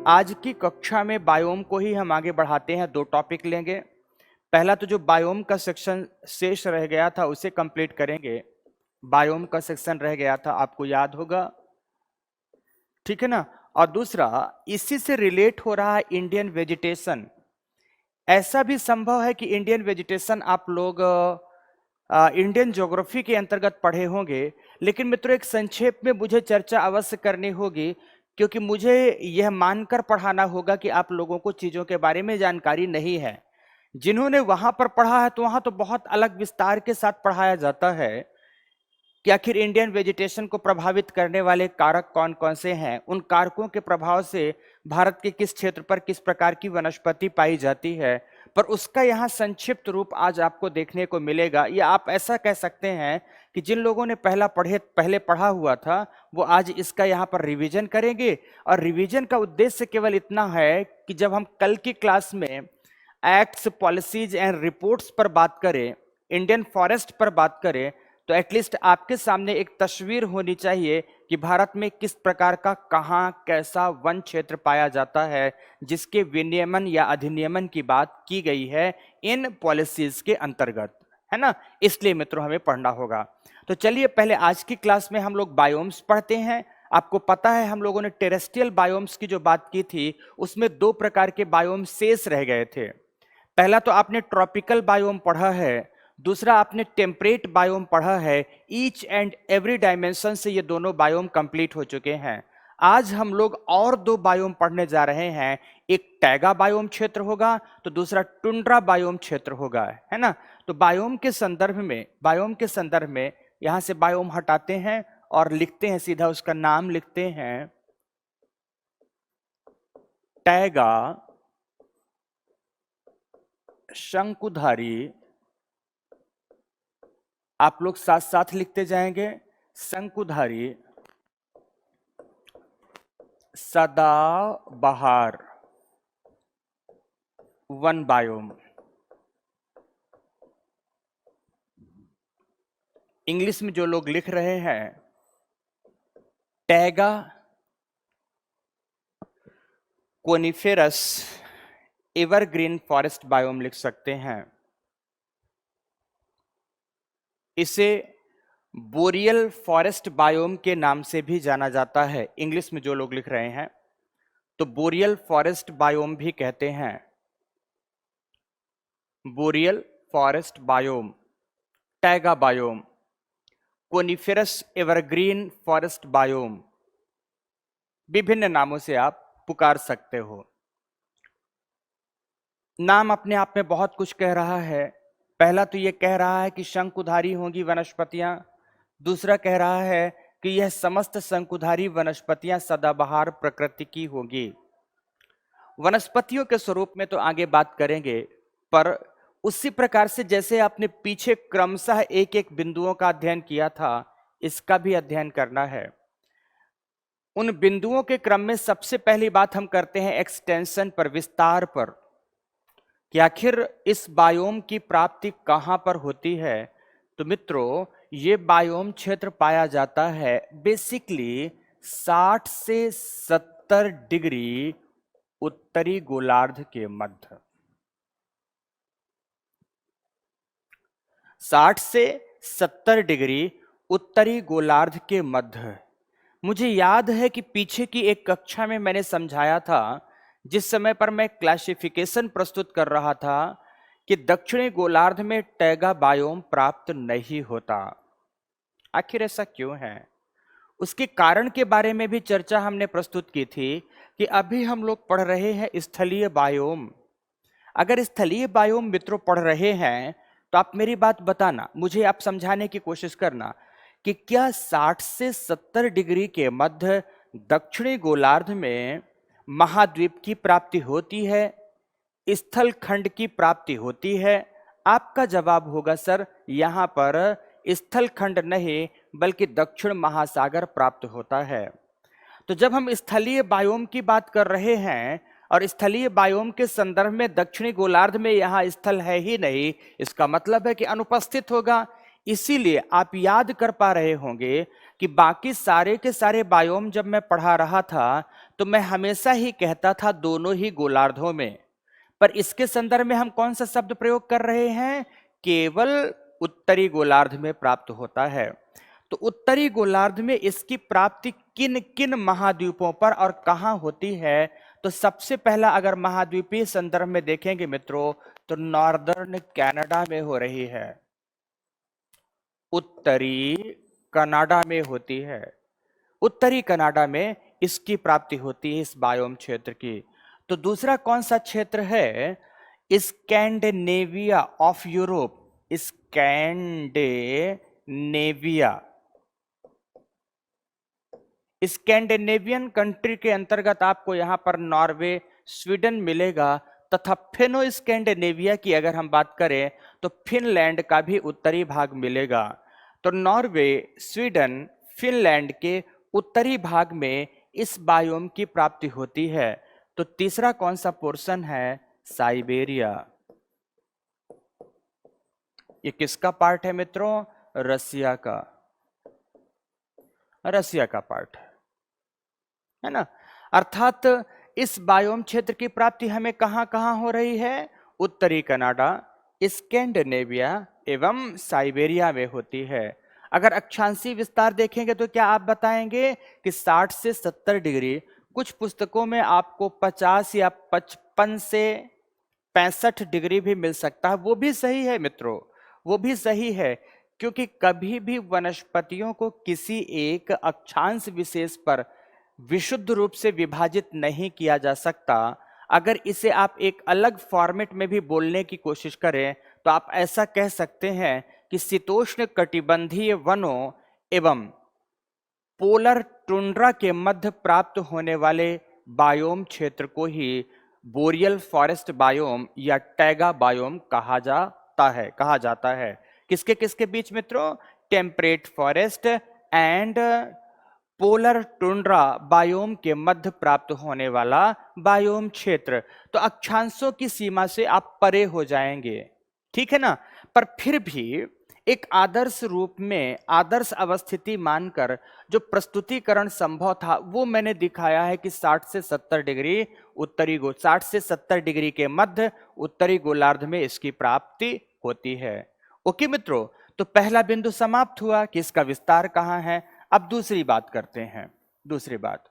आज की कक्षा में बायोम को ही हम आगे बढ़ाते हैं। दो टॉपिक लेंगे। पहला तो जो बायोम का सेक्शन शेष रह गया था उसे कंप्लीट करेंगे। बायोम का सेक्शन रह गया था, आपको याद होगा, ठीक है ना। और दूसरा इसी से रिलेट हो रहा है इंडियन वेजिटेशन। ऐसा भी संभव है कि इंडियन वेजिटेशन आप लोग इंडियन ज्योग्राफी के अंतर्गत पढ़े होंगे, लेकिन मित्रों एक संक्षेप में मुझे चर्चा अवश्य करनी होगी, क्योंकि मुझे यह मानकर पढ़ाना होगा कि आप लोगों को चीजों के बारे में जानकारी नहीं है। जिन्होंने वहां पर पढ़ा है तो वहां तो बहुत अलग विस्तार के साथ पढ़ाया जाता है कि आखिर इंडियन वेजिटेशन को प्रभावित करने वाले कारक कौन कौन से हैं, उन कारकों के प्रभाव से भारत के किस क्षेत्र पर किस प्रकार की वनस्पति पाई जाती है, पर उसका यहाँ संक्षिप्त रूप आज आपको देखने को मिलेगा। या आप ऐसा कह सकते हैं कि जिन लोगों ने पहले पढ़ा हुआ था वो आज इसका यहाँ पर रिवीजन करेंगे। और रिवीजन का उद्देश्य केवल इतना है कि जब हम कल की क्लास में एक्ट्स, पॉलिसीज एंड रिपोर्ट्स पर बात करें, इंडियन फॉरेस्ट पर बात करें, तो एटलीस्ट आपके सामने एक तस्वीर होनी चाहिए कि भारत में किस प्रकार का कहां कैसा वन क्षेत्र पाया जाता है जिसके विनियमन या अधिनियमन की बात की गई है इन पॉलिसीज के अंतर्गत, है ना। इसलिए मित्रों हमें पढ़ना होगा। तो चलिए पहले आज की क्लास में हम लोग बायोम्स पढ़ते हैं। आपको पता है हम लोगों ने टेरेस्ट्रियल बायोम्स की जो बात की थी उसमें दो प्रकार के बायोम शेष रह गए थे। पहला तो आपने ट्रॉपिकल बायोम पढ़ा है, दूसरा आपने टेम्परेट बायोम पढ़ा है। ईच एंड एवरी डायमेंशन से ये दोनों बायोम कंप्लीट हो चुके हैं। आज हम लोग और दो बायोम पढ़ने जा रहे हैं। एक टैगा बायोम क्षेत्र होगा तो दूसरा टुंड्रा बायोम क्षेत्र होगा, है ना। तो बायोम के संदर्भ में यहां से बायोम हटाते हैं और लिखते हैं, सीधा उसका नाम लिखते हैं टैगा शंकुधारी। आप लोग साथ साथ लिखते जाएंगे, शंकुधारी सदाबहार वन बायोम। इंग्लिश में जो लोग लिख रहे हैं taiga coniferous evergreen forest biome लिख सकते हैं। इसे बोरियल फॉरेस्ट बायोम के नाम से भी जाना जाता है। इंग्लिश में जो लोग लिख रहे हैं तो बोरियल फॉरेस्ट बायोम भी कहते हैं, boreal forest biome, taiga biome, coniferous evergreen forest biome, विभिन्न नामों से आप पुकार सकते हो। नाम अपने आप में बहुत कुछ कह रहा है। पहला तो यह कह रहा है कि शंकुधारी होंगी वनस्पतियां, दूसरा कह रहा है कि यह समस्त शंकुधारी वनस्पतियां सदाबहार प्रकृति की होंगी। वनस्पतियों के स्वरूप में तो आगे बात करेंगे, पर उसी प्रकार से जैसे आपने पीछे क्रमशः एक एक बिंदुओं का अध्ययन किया था, इसका भी अध्ययन करना है। उन बिंदुओं के क्रम में सबसे पहली बात हम करते हैं एक्सटेंशन पर, विस्तार पर, कि आखिर इस बायोम की प्राप्ति कहां पर होती है। तो मित्रों ये बायोम क्षेत्र पाया जाता है बेसिकली 60 से 70 डिग्री उत्तरी गोलार्ध के मध्य। 60 से 70 डिग्री उत्तरी गोलार्ध के मध्य। मुझे याद है कि पीछे की एक कक्षा में मैंने समझाया था, जिस समय पर मैं क्लासिफिकेशन प्रस्तुत कर रहा था, कि दक्षिणी गोलार्ध में टैगा बायोम प्राप्त नहीं होता। आखिर ऐसा क्यों है, उसके कारण के बारे में भी चर्चा हमने प्रस्तुत की थी कि अभी हम लोग पढ़ रहे हैं स्थलीय बायोम। अगर स्थलीय बायोम मित्रों पढ़ रहे हैं तो आप मेरी बात बताना, मुझे आप समझाने की कोशिश करना कि क्या 60 से 70 डिग्री के मध्य दक्षिणी गोलार्ध में महाद्वीप की प्राप्ति होती है, स्थल खंड की प्राप्ति होती है। आपका जवाब होगा सर यहां पर स्थल खंड नहीं बल्कि दक्षिण महासागर प्राप्त होता है। तो जब हम स्थलीय बायोम की बात कर रहे हैं और स्थलीय बायोम के संदर्भ में दक्षिणी गोलार्ध में यहां स्थल है ही नहीं, इसका मतलब है कि अनुपस्थित होगा। इसीलिए आप याद कर पा रहे होंगे कि बाकी सारे के सारे बायोम जब मैं पढ़ा रहा था तो मैं हमेशा ही कहता था दोनों ही गोलार्धों में, पर इसके संदर्भ में हम कौन सा शब्द प्रयोग कर रहे हैं? केवल उत्तरी गोलार्ध में प्राप्त होता है। तो उत्तरी गोलार्ध में इसकी प्राप्ति किन किन महाद्वीपों पर और कहां होती है? तो सबसे पहला अगर महाद्वीपीय संदर्भ में देखेंगे मित्रों तो नॉर्दर्न कनाडा में हो रही है, उत्तरी कनाडा में होती है। उत्तरी कनाडा में इसकी प्राप्ति होती है इस बायोम क्षेत्र की। तो दूसरा कौन सा क्षेत्र है? Scandinavia of Europe, Scandinavia, Scandinavian country के अंतर्गत आपको यहां पर नॉर्वे, स्वीडन मिलेगा, तथा फिनो स्कैंडिनेविया की अगर हम बात करें तो फिनलैंड का भी उत्तरी भाग मिलेगा। तो नॉर्वे, स्वीडन, फिनलैंड के उत्तरी भाग में इस बायोम की प्राप्ति होती है। तो तीसरा कौन सा पोर्शन है? साइबेरिया। ये किसका पार्ट है मित्रों? रसिया का, रसिया का पार्ट है ना। अर्थात इस बायोम क्षेत्र की प्राप्ति हमें कहां कहां हो रही है? उत्तरी कनाडा, स्कैंडिनेविया एवं साइबेरिया में होती है। अगर अक्षांशीय विस्तार देखेंगे तो क्या आप बताएंगे कि 60 से 70 डिग्री, कुछ पुस्तकों में आपको 50 या 55 से 65 डिग्री भी मिल सकता है। वो भी सही है मित्रों, वो भी सही है, क्योंकि कभी भी वनस्पतियों को किसी एक अक्षांश विशेष पर विशुद्ध रूप से विभाजित नहीं किया जा सकता। अगर इसे आप एक अलग फॉर्मेट में भी बोलने की कोशिश करें तो आप ऐसा कह सकते हैं कि शीतोष्ण कटिबंधीय वनों एवं पोलर टुंड्रा के मध्य प्राप्त होने वाले बायोम क्षेत्र को ही बोरियल फॉरेस्ट बायोम या टैगा बायोम कहा जाता है। किसके किसके बीच मित्रों? Temperate forest and polar tundra biome के मध्य प्राप्त होने वाला बायोम क्षेत्र। तो अक्षांशों की सीमा से आप परे हो जाएंगे, ठीक है ना। पर फिर भी एक आदर्श रूप में, आदर्श अवस्थिति मानकर जो प्रस्तुतिकरण संभव था वो मैंने दिखाया है कि 60 से 70 डिग्री उत्तरी 60 से 70 डिग्री के मध्य उत्तरी गोलार्ध में इसकी प्राप्ति होती है। ओके मित्रों, तो पहला बिंदु समाप्त हुआ कि इसका विस्तार कहां है। अब दूसरी बात करते हैं। दूसरी बात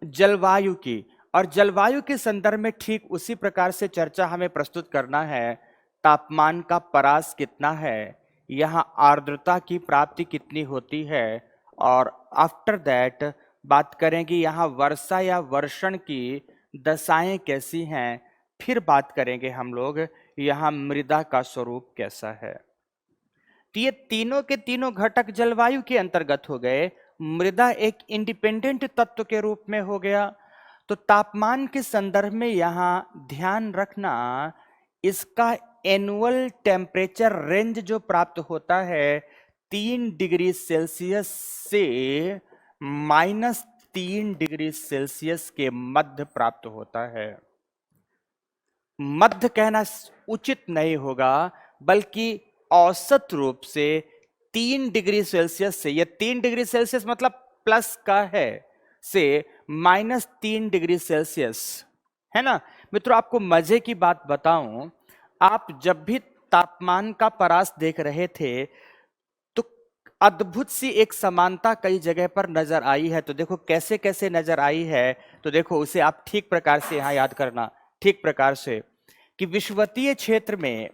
जलवायु की, और जलवायु के संदर्भ में ठीक उसी प्रकार से चर्चा हमें प्रस्तुत करना है। तापमान का परास कितना है, यहां आर्द्रता की प्राप्ति कितनी होती है, और आफ्टर दैट बात करेंगे यहां वर्षा या वर्षण की दशाएं कैसी हैं। फिर बात करेंगे हम लोग यहां मृदा का स्वरूप कैसा है। तो ये तीनों के तीनों घटक जलवायु के अंतर्गत हो गए। मृदा एक इंडिपेंडेंट तत्व के रूप में हो गया। तो तापमान के संदर्भ में यहां ध्यान रखना, इसका एनुअल टेम्परेचर रेंज जो प्राप्त होता है 3 डिग्री सेल्सियस से -3 डिग्री सेल्सियस के मध्य प्राप्त होता है। मध्य कहना उचित नहीं होगा, बल्कि औसत रूप से 3 डिग्री सेल्सियस से, यह 3 डिग्री सेल्सियस मतलब प्लस का है, से -3 डिग्री सेल्सियस है ना। मित्रों आपको मजे की बात बताऊं, आप जब भी तापमान का परास देख रहे थे तो अद्भुत सी एक समानता कई जगह पर नजर आई है। तो देखो कैसे कैसे नजर आई है, तो देखो उसे आप ठीक प्रकार से यहां याद करना, ठीक प्रकार से कि विषुवतीय क्षेत्र में,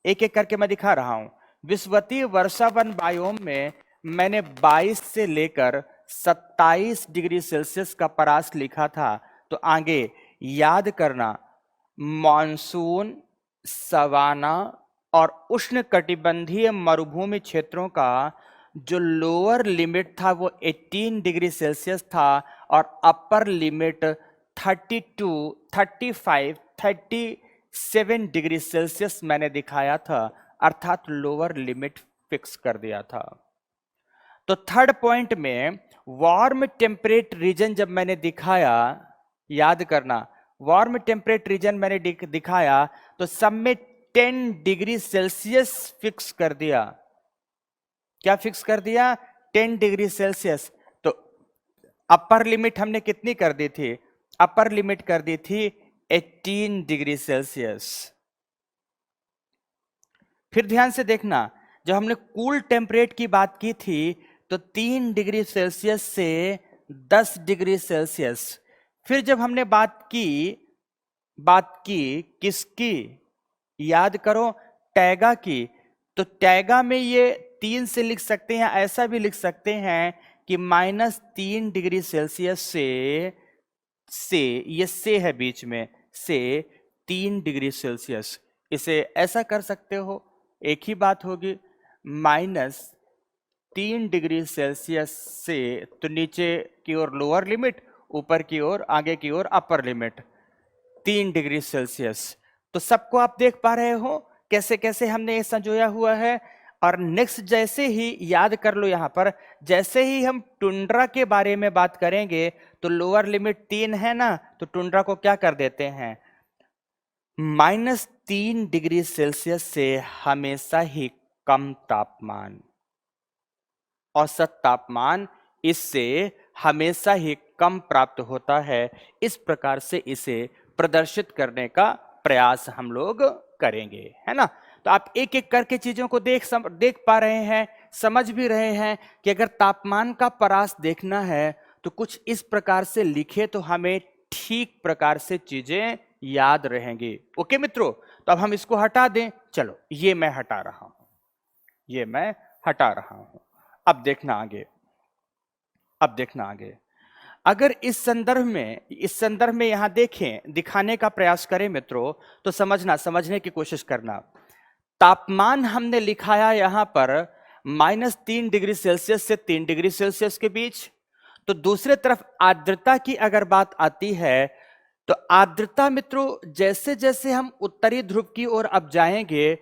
एक एक करके मैं दिखा रहा हूं। विषुवतीय वर्षावन बायोम में मैंने 22 से लेकर 27 डिग्री सेल्सियस का परास लिखा था। तो आगे याद करना, मॉनसून, सवाना और उष्ण कटिबंधीय मरुभूमि क्षेत्रों का जो लोअर लिमिट था वो 18 डिग्री सेल्सियस था, और अपर लिमिट 32, 35, 37 डिग्री सेल्सियस मैंने दिखाया था, अर्थात लोअर लिमिट फिक्स कर दिया था। तो थर्ड पॉइंट में वार्म टेम्परेट रीजन जब मैंने दिखाया, याद करना वार्म टेम्परेट रीजन मैंने दिखाया, तो सब में 10 डिग्री सेल्सियस फिक्स कर दिया। क्या फिक्स कर दिया? 10 डिग्री सेल्सियस। तो अपर लिमिट हमने कितनी कर दी थी? अपर लिमिट कर दी थी 18 डिग्री सेल्सियस। फिर ध्यान से देखना, जब हमने कूल टेम्परेट की बात की थी तो 3 डिग्री सेल्सियस से 10 डिग्री सेल्सियस। फिर जब हमने बात की किसकी? याद करो, टैगा की। तो टैगा में ये 3 से लिख सकते हैं, ऐसा भी लिख सकते हैं कि -3 डिग्री सेल्सियस से ये से है बीच में, से 3 डिग्री सेल्सियस। इसे ऐसा कर सकते हो, एक ही बात होगी, -3 डिग्री सेल्सियस से, तो नीचे की ओर लोअर लिमिट, ऊपर की ओर, आगे की ओर अपर लिमिट, 3 डिग्री सेल्सियस। तो सबको आप देख पा रहे हो कैसे कैसे हमने ये संजोया हुआ है। और नेक्स्ट, जैसे ही याद कर लो, यहां पर जैसे ही हम टुंड्रा के बारे में बात करेंगे तो लोअर लिमिट 3 है ना, तो टुंड्रा को क्या कर देते हैं? -3 डिग्री सेल्सियस से हमेशा ही कम तापमान, औसत तापमान इससे हमेशा ही कम प्राप्त होता है। इस प्रकार से इसे प्रदर्शित करने का प्रयास हम लोग करेंगे, है ना। तो आप एक एक करके चीजों को देख पा रहे हैं, समझ भी रहे हैं कि अगर तापमान का परास देखना है तो कुछ इस प्रकार से लिखे तो हमें ठीक प्रकार से चीजें याद रहेंगी। ओके मित्रों, तो अब हम इसको हटा दें। चलो, ये मैं हटा रहा हूं, ये मैं हटा रहा हूं। अब देखना आगे। अगर इस संदर्भ में यहां देखें, दिखाने का प्रयास करें मित्रों, तो समझने की कोशिश करना। तापमान हमने लिखाया यहां पर -3 डिग्री सेल्सियस से 3 डिग्री सेल्सियस के बीच। तो दूसरे तरफ आर्द्रता की अगर बात आती है, तो आर्द्रता मित्रों, जैसे जैसे हम उत्तरी ध्रुव की ओर अब जाएंगे,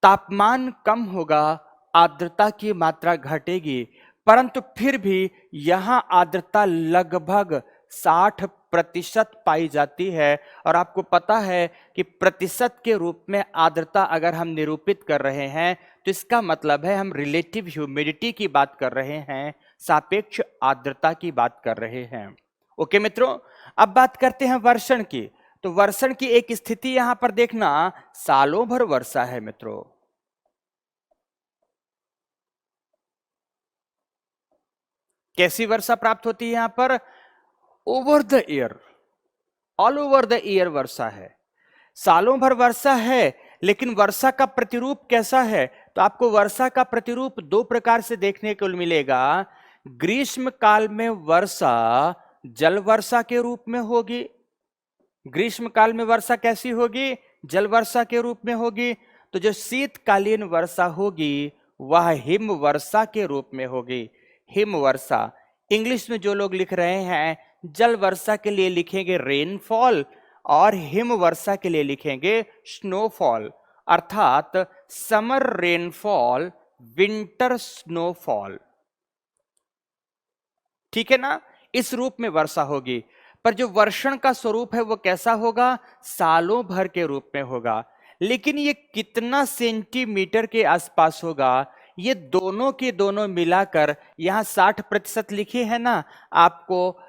तापमान कम होगा, आर्द्रता की मात्रा घटेगी, परंतु फिर भी यहां आर्द्रता लगभग 60% पाई जाती है। और आपको पता है कि प्रतिशत के रूप में आर्द्रता अगर हम निरूपित कर रहे हैं तो इसका मतलब है हम रिलेटिव ह्यूमिडिटी की बात कर रहे हैं, सापेक्ष आर्द्रता की बात कर रहे हैं। ओके मित्रों, अब बात करते हैं वर्षण की। तो वर्षण की एक स्थिति यहां पर देखना, सालों भर वर्षा है मित्रों। कैसी वर्षा प्राप्त होती है यहां पर? Over the year, all over the year वर्षा है, सालों भर वर्षा है। लेकिन वर्षा का प्रतिरूप कैसा है? तो आपको वर्षा का प्रतिरूप 2 प्रकार से देखने को मिलेगा। ग्रीष्म काल में वर्षा जल वर्षा के रूप में होगी। ग्रीष्म काल में वर्षा कैसी होगी? जल वर्षा के रूप में होगी। तो जो शीतकालीन वर्षा होगी वह हिम वर्षा के रूप में होगी। हिम वर्षा, इंग्लिश में जो लोग लिख रहे हैं, जल वर्षा के लिए लिखेंगे रेनफॉल और हिम वर्षा के लिए लिखेंगे स्नोफॉल, अर्थात समर रेनफॉल, विंटर स्नोफॉल। ठीक है ना, इस रूप में वर्षा होगी। पर जो वर्षण का स्वरूप है वो कैसा होगा? सालों भर के रूप में होगा। लेकिन ये कितना सेंटीमीटर के आसपास होगा? ये दोनों के दोनों मिलाकर, यहां 60% लिखे हैं ना, आपको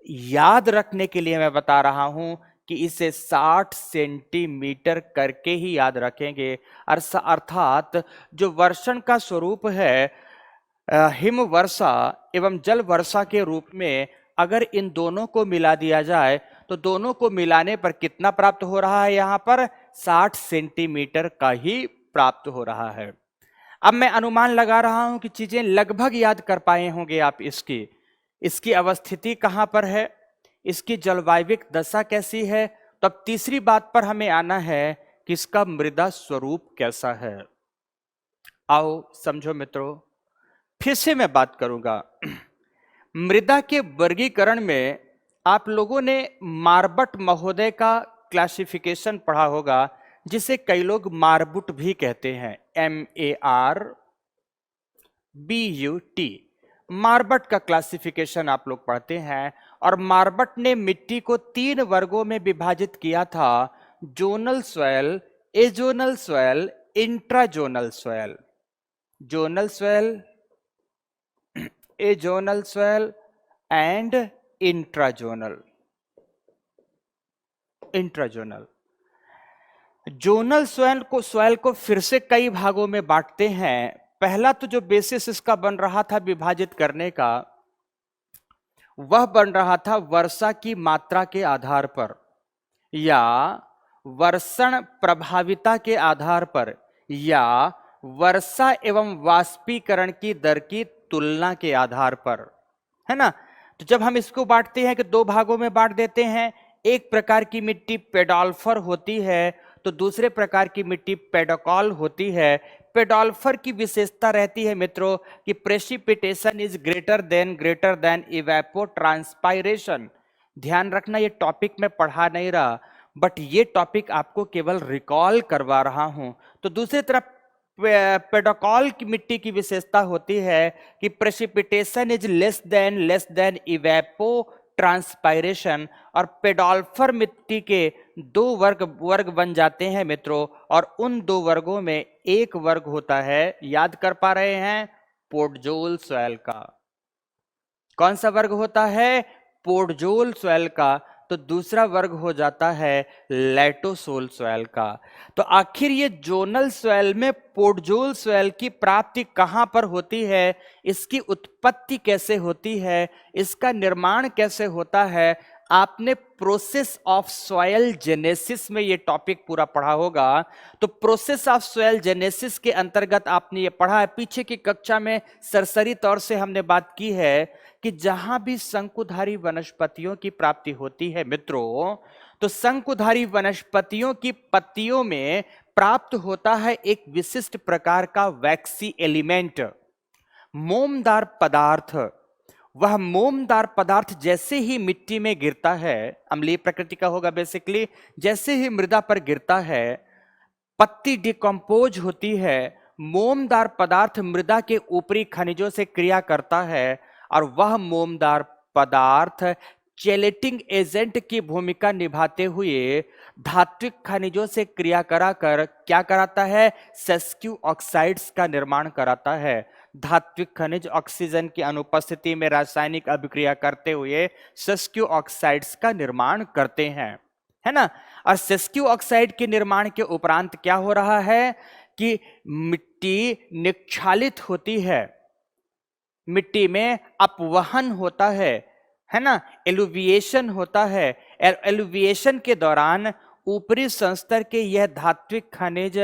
याद रखने के लिए मैं बता रहा हूं कि इसे 60 सेंटीमीटर करके ही याद रखेंगे। अर्थात जो वर्षण का स्वरूप है हिम वर्षा एवं जल वर्षा के रूप में, अगर इन दोनों को मिला दिया जाए तो दोनों को मिलाने पर कितना प्राप्त हो रहा है? यहां पर 60 सेंटीमीटर का ही प्राप्त हो रहा है। अब मैं अनुमान लगा रहा हूं कि चीजें लगभग याद कर पाए होंगे आप। इसकी अवस्थिति कहां पर है, इसकी जलवायविक दशा कैसी है। तो अब तीसरी बात पर हमें आना है कि इसका मृदा स्वरूप कैसा है। आओ समझो मित्रों, फिर से मैं बात करूंगा। मृदा के वर्गीकरण में आप लोगों ने मार्बट महोदय का क्लासिफिकेशन पढ़ा होगा, जिसे कई लोग मारबुट भी कहते हैं, MARBUT। मार्बट का क्लासिफिकेशन आप लोग पढ़ते हैं। और मार्बट ने मिट्टी को 3 वर्गों में विभाजित किया था, zonal soil, azonal soil, intrazonal soil, zonal soil, azonal soil and intrazonal. Intrazonal zonal soil को फिर से कई भागों में बांटते हैं। पहला तो जो बेसिस इसका बन रहा था विभाजित करने का, वह बन रहा था वर्षा की मात्रा के आधार पर या वर्षण प्रभाविता के आधार पर या वर्षा एवं वाष्पीकरण की दर की तुलना के आधार पर, है ना। तो जब हम इसको बांटते हैं कि दो भागों में बांट देते हैं, एक प्रकार की मिट्टी पेडोल्फर होती है तो दूसरे प्रकार की मिट्टी पेडोकॉल होती है। पेडोल्फर की विशेषता रहती है मित्रों कि प्रेसिपिटेशन इज ग्रेटर देन इवेपोट्रांसपायरेशन। ध्यान रखना, ये टॉपिक में पढ़ा नहीं रहा, बट ये टॉपिक आपको केवल रिकॉल करवा रहा हूं। तो दूसरी तरफ पेडोकॉल की मिट्टी की विशेषता होती है कि precipitation is less than evapotranspiration. और पेडोल्फर मिट्टी के दो वर्ग बन जाते हैं मित्रों, और उन दो वर्गों में एक वर्ग होता है, याद कर पा रहे हैं, पोडजोल सॉइल का। कौन सा वर्ग होता है? पोडजोल सॉइल का। तो दूसरा वर्ग हो जाता है लैटोसोल सॉइल का। तो आखिर ये जोनल सॉइल में पोडजोल सॉइल की प्राप्ति कहां पर होती है, इसकी उत्पत्ति कैसे होती है, इसका निर्माण कैसे होता है, आपने प्रोसेस ऑफ सॉइल जेनेसिस में ये टॉपिक पूरा पढ़ा होगा। तो प्रोसेस ऑफ सॉइल जेनेसिस के अंतर्गत आपने ये पढ़ा है, पीछे की कक्षा में सरसरी तौर से हमने बात की है कि जहां भी शंकुधारी वनस्पतियों की प्राप्ति होती है मित्रों, तो शंकुधारी वनस्पतियों की पत्तियों में प्राप्त होता है एक विशिष्ट प्रकार का वैक्सी एलिमेंट, मोमदार पदार्थ। वह मोमदार पदार्थ जैसे ही मिट्टी में गिरता है, अम्लीय प्रकृति का होगा बेसिकली, जैसे ही मृदा पर गिरता है, पत्ती डिकम्पोज होती है, मोमदार पदार्थ मृदा के ऊपरी खनिजों से क्रिया करता है और वह मोमदार पदार्थ चेलेटिंग एजेंट की भूमिका निभाते हुए धात्विक खनिजों से क्रिया कराकर क्या कराता है? सेस्क्यू ऑक्साइड्स का निर्माण कराता है। धात्विक खनिज ऑक्सीजन की अनुपस्थिति में रासायनिक अभिक्रिया करते हुए सेस्क्यू ऑक्साइड्स का निर्माण करते हैं, है ना। और सेस्क्यू ऑक्साइड के निर्माण के उपरांत क्या हो रहा है कि मिट्टी निक्षालित होती है, मिट्टी में अपवहन होता है ना, एलुविएशन होता है। एलुविएशन के दौरान ऊपरी संस्तर के यह धात्विक खनिज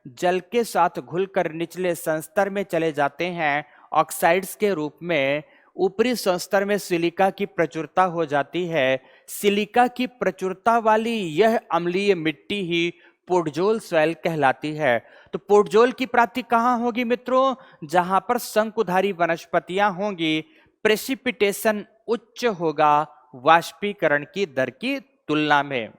जल के साथ घुलकर निचले संस्तर में चले जाते हैं ऑक्साइड्स के रूप में। ऊपरी संस्तर में सिलिका की प्रचुरता हो जाती है। सिलिका की प्रचुरता वाली यह अम्लीय मिट्टी ही पोडजोल सॉइल कहलाती है। तो पोडजोल की प्राप्ति कहां होगी मित्रों? जहां पर शंकुधारी वनस्पतियां होंगी, प्रेसिपिटेशन उच्च होगा वाष्पीकरण की दर की तुलना में।